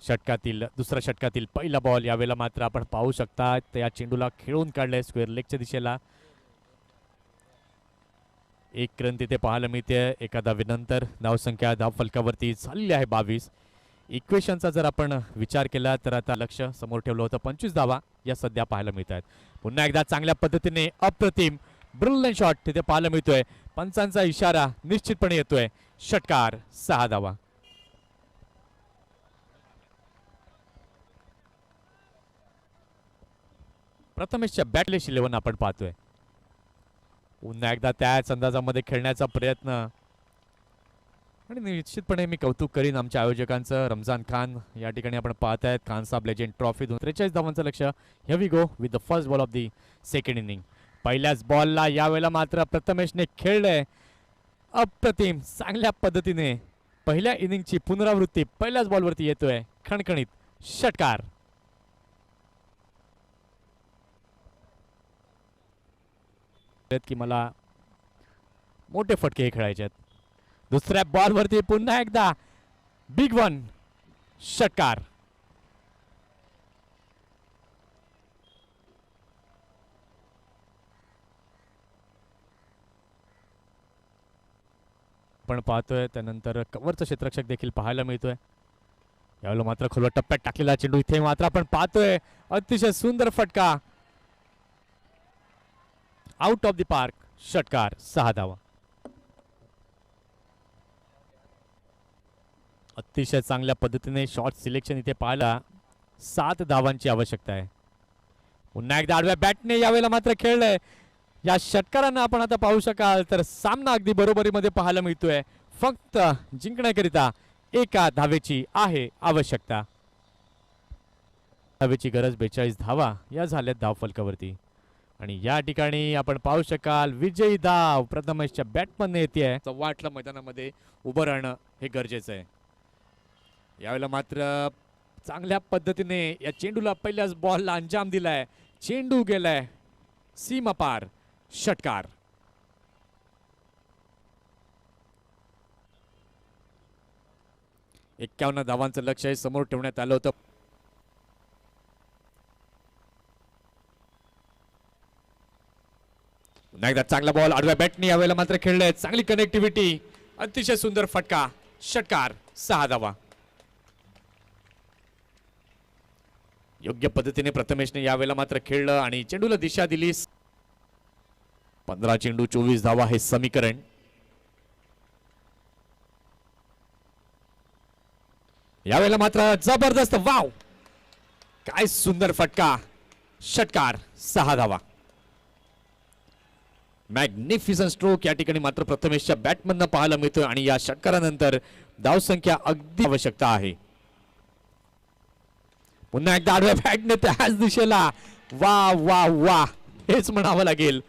षटकातील दुसऱ्या षटकातील पहिला बॉल यावेळेला मात्र आपण पाहू शकता त्या चेंडूला खेळून काढले स्क्वेअर लेगच्या दिशेला. एक रन तिथे पाहायला मिळते एका धावेनंतर. धावसंख्या धावफलकावरती झालेली आहे 22. इक्वेशनचा जर आपण विचार केला तर आता लक्ष समोर ठेवलं होतं 25 धावा या सध्या पाहायला मिळत आहेत. पुन्हा एकदा चांगल्या पद्धतीने अप्रतिम ब्रिलियंट शॉट तिथे पाहायला मिळतोय. पंचांचा इशारा निश्चितपणे येतोय. षटकार 6 धावा. प्रथमेशच्या बॅटलेस 11 आपण पाहतोय. पुन्हा एकदा त्याच अंदाजामध्ये खेळण्याचा प्रयत्न आणि निश्चितपणे मी कौतुक करीन आमच्या आयोजकांचं. रमजान खान या ठिकाणी आपण पाहत आहेत. खान साहेब लेजेंड ट्रॉफी 43 धावांचं लक्ष. Here we go with the first ball of the second inning. पहिल्याच बॉलला यावेळेला मात्र प्रथमेशने खेळलंय अप्रतिम चांगल्या पद्धतीने. पहिल्या इनिंगची पुनरावृत्ती पहिल्याच बॉलवरती येतोय. खणखणीत षटकार. की मला मोठे फटके हे खेळायचे आहेत. दुसऱ्या बॉलवरती पुन्हा एकदा बिग वन षटकार. आपण पाहतोय त्यानंतर कव्हरचं क्षेत्ररक्षक देखील पाहायला मिळतोय. यावेळेला मात्र खोलवर टप्प्यात टाकलेला चेंडू इथे मात्र आपण पाहतोय अतिशय सुंदर फटका. Out of the park. षटकार 6 धावा. अतिशय चांगल्या पद्धतीने शॉट सिलेक्शन इथे पाहायला 7 धावांची आवश्यकता आहे. पुन्हा एकदा आडव्या बॅटने यावेळेला मात्र खेळलंय. या षटकारांना आपण आता पाहू शकाल तर सामना अगदी बरोबरीमध्ये पाहायला मिळतोय. फक्त जिंकण्याकरिता एका धावेची आहे आवश्यकता. धावेची गरज 42 धावा या झाल्यात धावफलकावरती. आणि या ठिकाणी आपण पाहू शकाल विजयी धाव प्रथमेशच्या बॅटमधने येते. चव्हाटला मैदानामध्ये उभं राहणं हे गरजेचं आहे. यावेळेला मात्र चांगल्या पद्धतीने या चेंडूला पहिल्याच बॉलला अंजाम दिलाय. चेंडू गेलाय सीमा पार. षटकार. एक्कावन्न धावांचं लक्ष हे समोर ठेवण्यात आलं होतं. एकदा चांगला बॉल आडव्या बॅटने यावेळेला मात्र खेळलंय. चांगली कनेक्टिव्हिटी. अतिशय सुंदर फटका. षटकार 6 धावा. योग्य पद्धतीने प्रथमेशने यावेळेला मात्र खेळलं आणि चेंडूला दिशा दिली. 15 चेंडू 24 धावा हे समीकरण. यावेळेला मात्र जबरदस्त वाव. काय सुंदर फटका. षटकार 6 धावा. मॅग्निफिसंट स्ट्रोक या ठिकाणी मात्र प्रथमेशच्या बॅटमधनं पाहायला मिळतोय. आणि या षटकारानंतर धावसंख्या अगदी आवश्यकता आहे. पुन्हा एकदा आडव्या बॅटने त्याच दिशेला. वा वा वा हेच म्हणावं लागेल.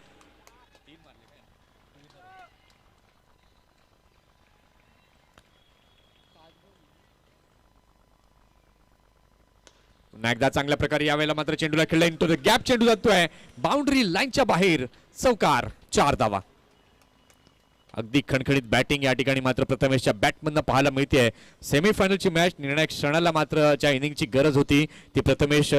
पुन्हा एकदा चांगल्या प्रकारे यावेळेला मात्र चेंडूला खेळला. इंटू द गॅप चेंडू जातोय बाउंड्री लाईनच्या बाहेर. चौकार 4 धावा. अगदी खणखणीत बॅटिंग या ठिकाणी मात्र प्रथमेशच्या बॅटमधनं पाहायला मिळते. सेमीफायनलची मॅच निर्णायक क्षणाला मात्र ज्या इनिंगची गरज होती ती प्रथमेश